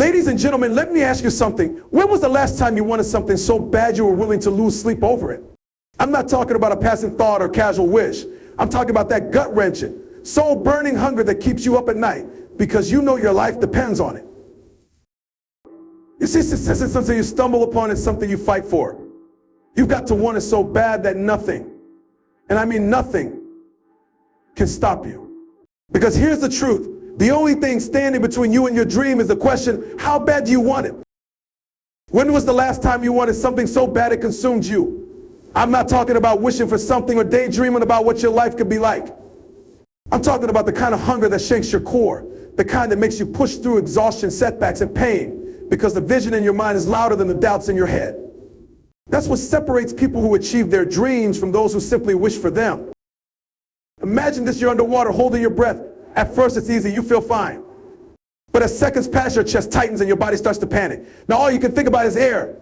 Ladies and gentlemen, let me ask you something. When was the last time you wanted something so bad you were willing to lose sleep over it? I'm not talking about a passing thought or casual wish. I'm talking about that gut-wrenching, soul-burning hunger that keeps you up at night because you know your life depends on it. You see, success is something you stumble upon, it's something you fight for. You've got to want it so bad that nothing, and I mean nothing, can stop you. Because here's the truth. The only thing standing between you and your dream is the question, how bad do you want it? When was the last time you wanted something so bad it consumed you? I'm not talking about wishing for something or daydreaming about what your life could be like. I'm talking about the kind of hunger that shakes your core, the kind that makes you push through exhaustion, setbacks, and pain, because the vision in your mind is louder than the doubts in your head. That's what separates people who achieve their dreams from those who simply wish for them. Imagine this, you're underwater holding your breath. At first it's easy, you feel fine. But as seconds pass, your chest tightens and your body starts to panic. Now all you can think about is air.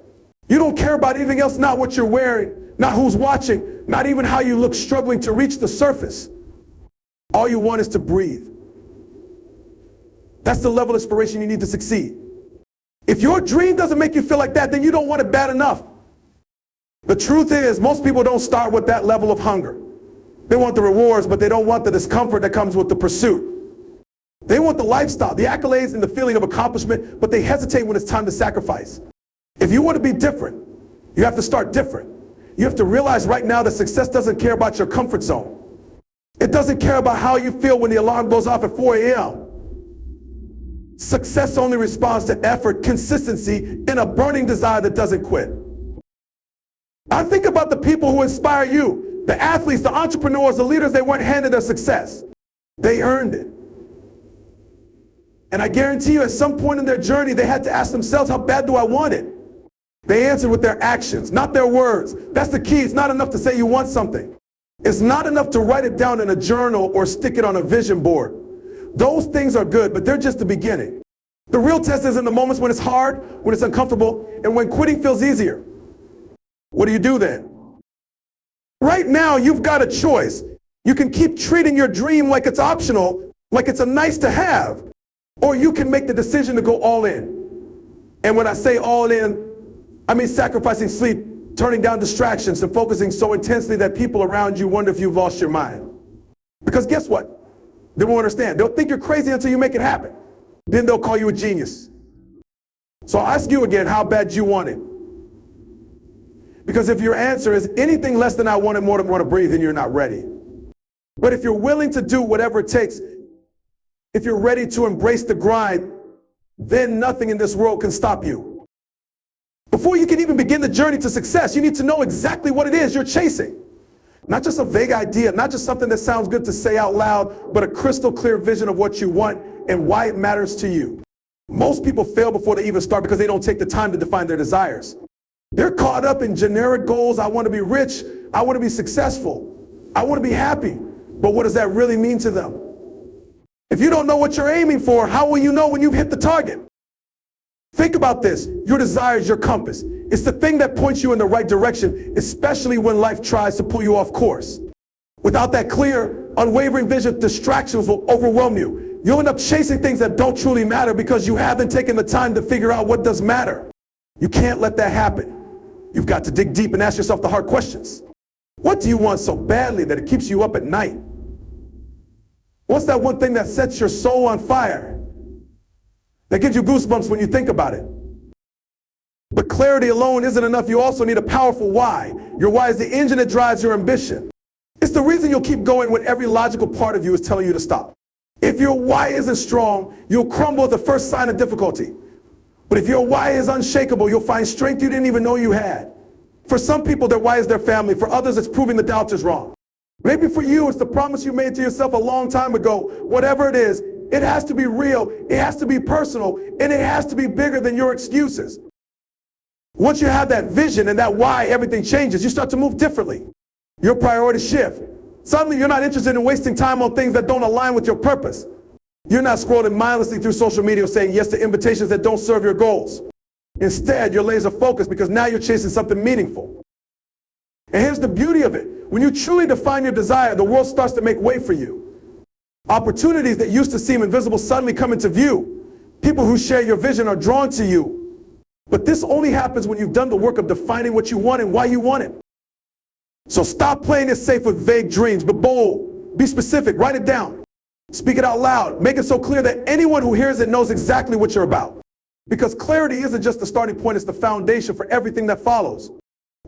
You don't care about anything else, not what you're wearing, not who's watching, not even how you look struggling to reach the surface. All you want is to breathe. That's the level of inspiration you need to succeed. If your dream doesn't make you feel like that, then you don't want it bad enough. The truth is, most people don't start with that level of hunger. They want the rewards, but they don't want the discomfort that comes with the pursuit. They want the lifestyle, the accolades, and the feeling of accomplishment, but they hesitate when it's time to sacrifice. If you want to be different, you have to start different. You have to realize right now that success doesn't care about your comfort zone. It doesn't care about how you feel when the alarm goes off at 4 a.m. Success only responds to effort, consistency, and a burning desire that doesn't quit. I think about the people who inspire you. The athletes, the entrepreneurs, the leaders, they weren't handed their success. They earned it. And I guarantee you at some point in their journey, they had to ask themselves, how bad do I want it? They answered with their actions, not their words. That's the key. It's not enough to say you want something. It's not enough to write it down in a journal or stick it on a vision board. Those things are good, but they're just the beginning. The real test is in the moments when it's hard, when it's uncomfortable, and when quitting feels easier. What do you do then? Right now, you've got a choice. You can keep treating your dream like it's optional, like it's a nice to have, or you can make the decision to go all in. And when I say all in, I mean sacrificing sleep, turning down distractions, and focusing so intensely that people around you wonder if you've lost your mind. Because guess what? They won't understand. They'll think you're crazy until you make it happen. Then they'll call you a genius. So I'll ask you again, how bad do you want it? Because if your answer is anything less than I want it more than want to breathe, then you're not ready. But if you're willing to do whatever it takes, if you're ready to embrace the grind, then nothing in this world can stop you. Before you can even begin the journey to success, you need to know exactly what it is you're chasing. Not just a vague idea, not just something that sounds good to say out loud, but a crystal clear vision of what you want and why it matters to you. Most people fail before they even start because they don't take the time to define their desires. They're caught up in generic goals. I want to be rich. I want to be successful. I want to be happy. But what does that really mean to them? If you don't know what you're aiming for, how will you know when you've hit the target? Think about this. Your desire is your compass. It's the thing that points you in the right direction, especially when life tries to pull you off course. Without that clear, unwavering vision, distractions will overwhelm you. You'll end up chasing things that don't truly matter because you haven't taken the time to figure out what does matter. You can't let that happen. You've got to dig deep and ask yourself the hard questions. What do you want so badly that it keeps you up at night? What's that one thing that sets your soul on fire? That gives you goosebumps when you think about it? But clarity alone isn't enough. You also need a powerful why. Your why is the engine that drives your ambition. It's the reason you'll keep going when every logical part of you is telling you to stop. If your why isn't strong, you'll crumble at the first sign of difficulty. But if your why is unshakable, you'll find strength you didn't even know you had. For some people, their why is their family. For others, it's proving the doubters wrong. Maybe for you, it's the promise you made to yourself a long time ago. Whatever it is, it has to be real, it has to be personal, and it has to be bigger than your excuses. Once you have that vision and that why, everything changes. You start to move differently. Your priorities shift. Suddenly, you're not interested in wasting time on things that don't align with your purpose. You're not scrolling mindlessly through social media saying yes to invitations that don't serve your goals. Instead, you're laser focused because now you're chasing something meaningful. And here's the beauty of it. When you truly define your desire, the world starts to make way for you. Opportunities that used to seem invisible suddenly come into view. People who share your vision are drawn to you. But this only happens when you've done the work of defining what you want and why you want it. So stop playing it safe with vague dreams, but bold. Be specific, write it down. Speak it out loud. Make it so clear that anyone who hears it knows exactly what you're about. Because clarity isn't just the starting point, it's the foundation for everything that follows.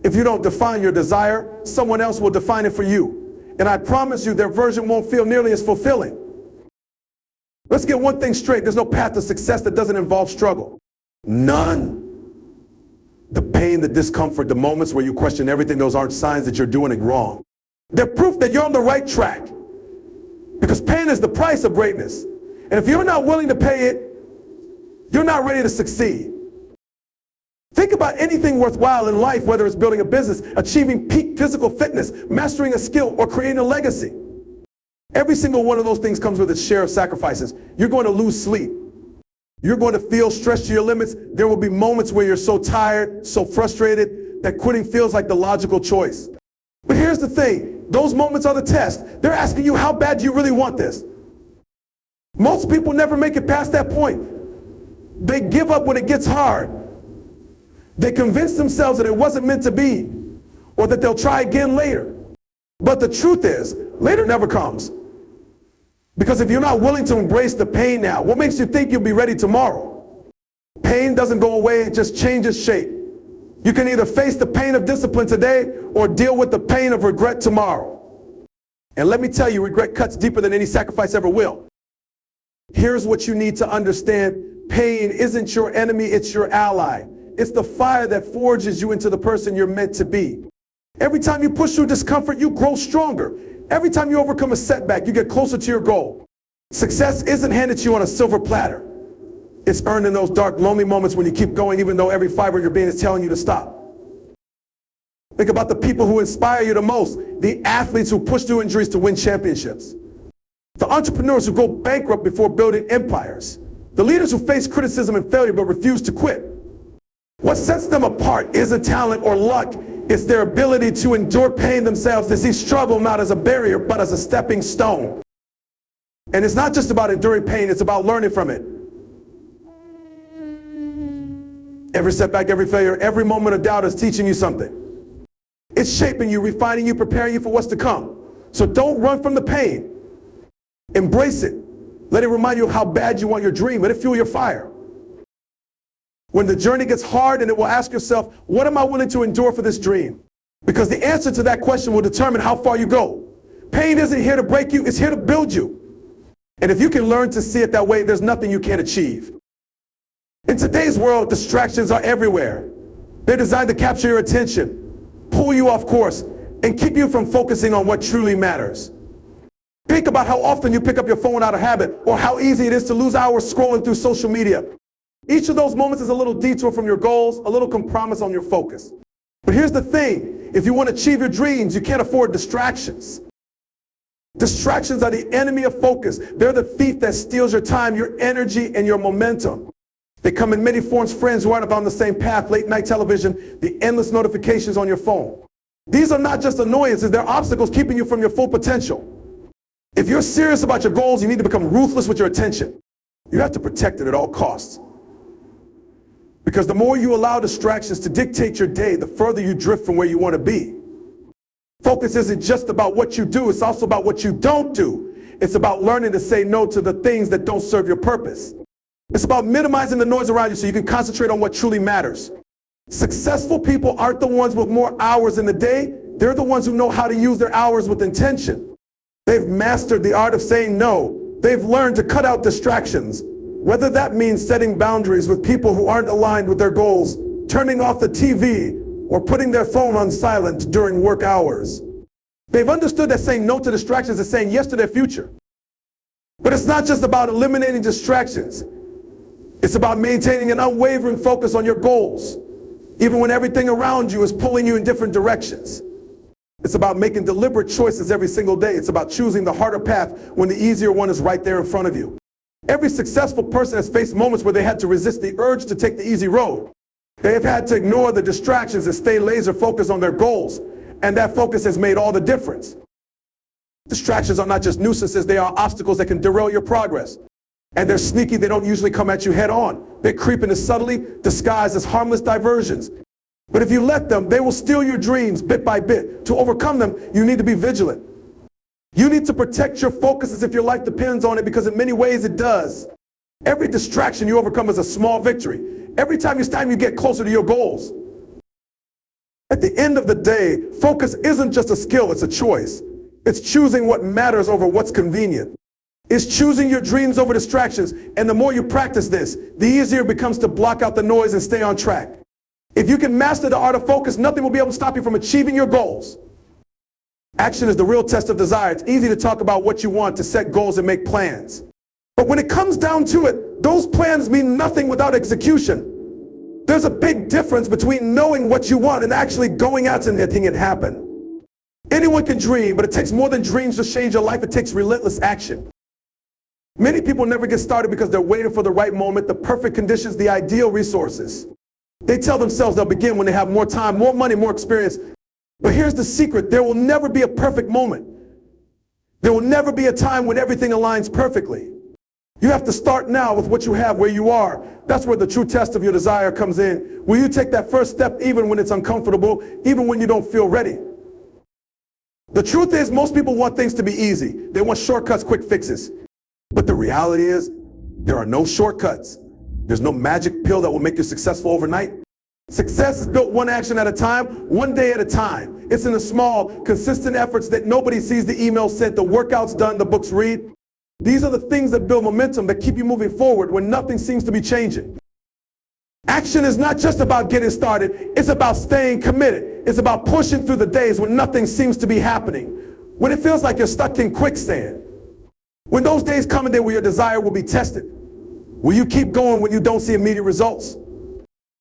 If you don't define your desire, someone else will define it for you. And I promise you, their version won't feel nearly as fulfilling. Let's get one thing straight. There's no path to success that doesn't involve struggle. None. The pain, the discomfort, the moments where you question everything, those aren't signs that you're doing it wrong. They're proof that you're on the right track. Because pain is the price of greatness. And if you're not willing to pay it, you're not ready to succeed. Think about anything worthwhile in life, whether it's building a business, achieving peak physical fitness, mastering a skill, or creating a legacy. Every single one of those things comes with its share of sacrifices. You're going to lose sleep. You're going to feel stretched to your limits. There will be moments where you're so tired, so frustrated, that quitting feels like the logical choice. But here's the thing. Those moments are the test. They're asking you, how bad do you really want this? Most people never make it past that point. They give up when it gets hard. They convince themselves that it wasn't meant to be, or that they'll try again later. But the truth is, later never comes. Because if you're not willing to embrace the pain now, what makes you think you'll be ready tomorrow? Pain doesn't go away, it just changes shape. You can either face the pain of discipline today or deal with the pain of regret tomorrow. And let me tell you, regret cuts deeper than any sacrifice ever will. Here's what you need to understand. Pain isn't your enemy, it's your ally. It's the fire that forges you into the person you're meant to be. Every time you push through discomfort, you grow stronger. Every time you overcome a setback, you get closer to your goal. Success isn't handed to you on a silver platter. It's earned in those dark, lonely moments when you keep going even though every fiber of your being is telling you to stop. Think about the people who inspire you the most, the athletes who push through injuries to win championships, the entrepreneurs who go bankrupt before building empires, the leaders who face criticism and failure but refuse to quit. What sets them apart isn't talent or luck. It's their ability to endure pain themselves, to see struggle not as a barrier, but as a stepping stone. And it's not just about enduring pain, it's about learning from it. Every setback, every failure, every moment of doubt is teaching you something. It's shaping you, refining you, preparing you for what's to come. So don't run from the pain. Embrace it. Let it remind you of how bad you want your dream. Let it fuel your fire. When the journey gets hard, and it will ask yourself, what am I willing to endure for this dream? Because the answer to that question will determine how far you go. Pain isn't here to break you, it's here to build you. And if you can learn to see it that way, there's nothing you can't achieve. In today's world, distractions are everywhere. They're designed to capture your attention, pull you off course, and keep you from focusing on what truly matters. Think about how often you pick up your phone out of habit, or how easy it is to lose hours scrolling through social media. Each of those moments is a little detour from your goals, a little compromise on your focus. But here's the thing, if you want to achieve your dreams, you can't afford distractions. Distractions are the enemy of focus. They're the thief that steals your time, your energy, and your momentum. They come in many forms: friends who aren't on the same path, late night television, the endless notifications on your phone. These are not just annoyances, they're obstacles keeping you from your full potential. If you're serious about your goals, you need to become ruthless with your attention. You have to protect it at all costs. Because the more you allow distractions to dictate your day, the further you drift from where you want to be. Focus isn't just about what you do, it's also about what you don't do. It's about learning to say no to the things that don't serve your purpose. It's about minimizing the noise around you so you can concentrate on what truly matters. Successful people aren't the ones with more hours in the day, they're the ones who know how to use their hours with intention. They've mastered the art of saying no. They've learned to cut out distractions. Whether that means setting boundaries with people who aren't aligned with their goals, turning off the TV, or putting their phone on silent during work hours. They've understood that saying no to distractions is saying yes to their future. But it's not just about eliminating distractions. It's about maintaining an unwavering focus on your goals, even when everything around you is pulling you in different directions. It's about making deliberate choices every single day. It's about choosing the harder path when the easier one is right there in front of you. Every successful person has faced moments where they had to resist the urge to take the easy road. They have had to ignore the distractions and stay laser focused on their goals. And that focus has made all the difference. Distractions are not just nuisances, they are obstacles that can derail your progress. And they're sneaky, they don't usually come at you head on. They're creeping subtly, disguised as harmless diversions. But if you let them, they will steal your dreams bit by bit. To overcome them, you need to be vigilant. You need to protect your focus as if your life depends on it, because in many ways it does. Every distraction you overcome is a small victory. Every time you get closer to your goals. At the end of the day, focus isn't just a skill, it's a choice. It's choosing what matters over what's convenient. It's choosing your dreams over distractions. And the more you practice this, the easier it becomes to block out the noise and stay on track. If you can master the art of focus, nothing will be able to stop you from achieving your goals. Action is the real test of desire. It's easy to talk about what you want, to set goals and make plans. But when it comes down to it, those plans mean nothing without execution. There's a big difference between knowing what you want and actually going out and making it happen. Anyone can dream, but it takes more than dreams to change your life. It takes relentless action. Many people never get started because they're waiting for the right moment, the perfect conditions, the ideal resources. They tell themselves they'll begin when they have more time, more money, more experience. But here's the secret. There will never be a perfect moment. There will never be a time when everything aligns perfectly. You have to start now with what you have, where you are. That's where the true test of your desire comes in. Will you take that first step even when it's uncomfortable, even when you don't feel ready? The truth is, most people want things to be easy. They want shortcuts, quick fixes. But the reality is, there are no shortcuts. There's no magic pill that will make you successful overnight. Success is built one action at a time, one day at a time. It's in the small, consistent efforts that nobody sees, the emails sent, the workouts done, the books read. These are the things that build momentum, that keep you moving forward when nothing seems to be changing. Action is not just about getting started, it's about staying committed. It's about pushing through the days when nothing seems to be happening, when it feels like you're stuck in quicksand. When those days come and then where your desire will be tested, will you keep going when you don't see immediate results?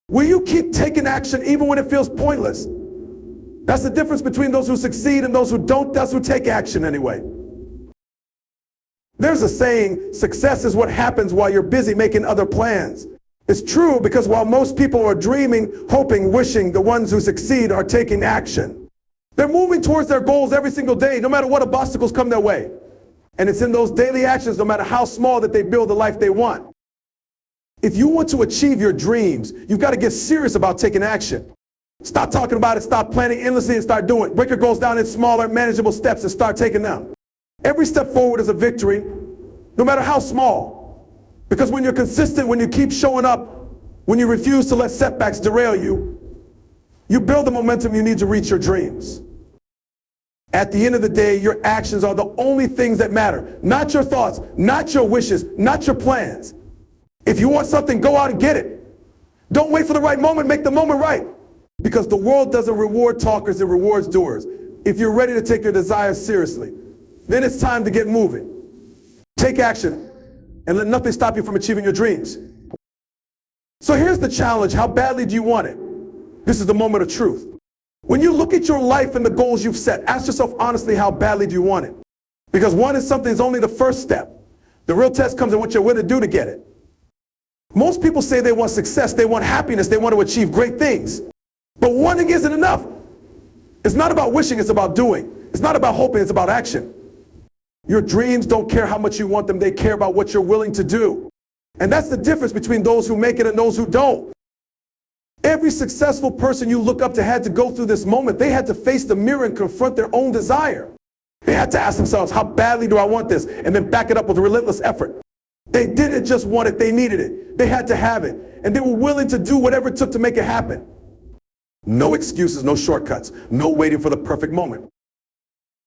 Will you keep taking action even when it feels pointless? That's the difference between those who succeed and those who don't. That's who take action anyway. There's a saying, success is what happens while you're busy making other plans. It's true, because while most people are dreaming, hoping, wishing, the ones who succeed are taking action. They're moving towards their goals every single day, no matter what obstacles come their way. And it's in those daily actions, no matter how small, that they build the life they want. If you want to achieve your dreams, you've got to get serious about taking action. Stop talking about it, stop planning endlessly, and start doing it. Break your goals down in smaller, manageable steps and start taking them. Every step forward is a victory, no matter how small. Because when you're consistent, when you keep showing up, when you refuse to let setbacks derail you, you build the momentum you need to reach your dreams. At the end of the day, your actions are the only things that matter. Not your thoughts, not your wishes, not your plans. If you want something, go out and get it. Don't wait for the right moment, make the moment right. Because the world doesn't reward talkers, it rewards doers. If you're ready to take your desires seriously, then it's time to get moving. Take action and let nothing stop you from achieving your dreams. So here's the challenge. How badly do you want it? This is the moment of truth. When you look at your life and the goals you've set, ask yourself honestly, how badly do you want it? Because wanting something is only the first step. The real test comes in what you're willing to do to get it. Most people say they want success, they want happiness, they want to achieve great things. But wanting isn't enough. It's not about wishing, it's about doing. It's not about hoping, it's about action. Your dreams don't care how much you want them, they care about what you're willing to do. And that's the difference between those who make it and those who don't. Every successful person you look up to had to go through this moment. They had to face the mirror and confront their own desire. They had to ask themselves, how badly do I want this? And then back it up with a relentless effort. They didn't just want it, they needed it. They had to have it. And they were willing to do whatever it took to make it happen. No excuses, no shortcuts, no waiting for the perfect moment.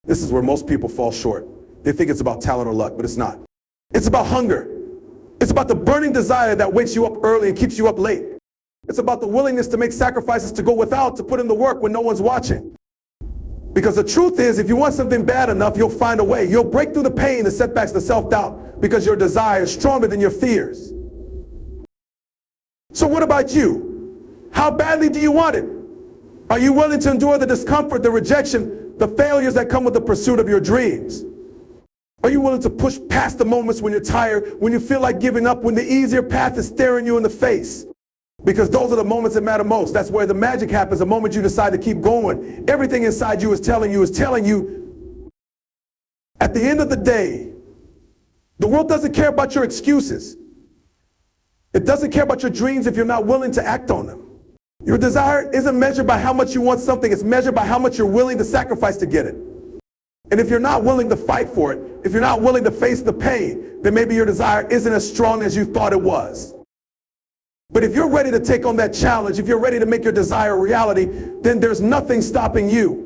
This is where most people fall short. They think it's about talent or luck, but it's not. It's about hunger. It's about the burning desire that wakes you up early and keeps you up late. It's about the willingness to make sacrifices, to go without, to put in the work when no one's watching. Because the truth is, if you want something bad enough, you'll find a way. You'll break through the pain, the setbacks, the self-doubt, because your desire is stronger than your fears. So what about you? How badly do you want it? Are you willing to endure the discomfort, the rejection, the failures that come with the pursuit of your dreams? Are you willing to push past the moments when you're tired, when you feel like giving up, when the easier path is staring you in the face? Because those are the moments that matter most. That's where the magic happens, the moment you decide to keep going. Everything inside you is telling you, at the end of the day, The world doesn't care about your excuses. It doesn't care about your dreams if you're not willing to act on them. Your desire isn't measured by how much you want something, it's measured by how much you're willing to sacrifice to get it. And if you're not willing to fight for it, if you're not willing to face the pain, then maybe your desire isn't as strong as you thought it was. But if you're ready to take on that challenge, if you're ready to make your desire a reality, then there's nothing stopping you.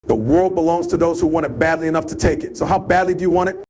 The world belongs to those who want it badly enough to take it. So how badly do you want it?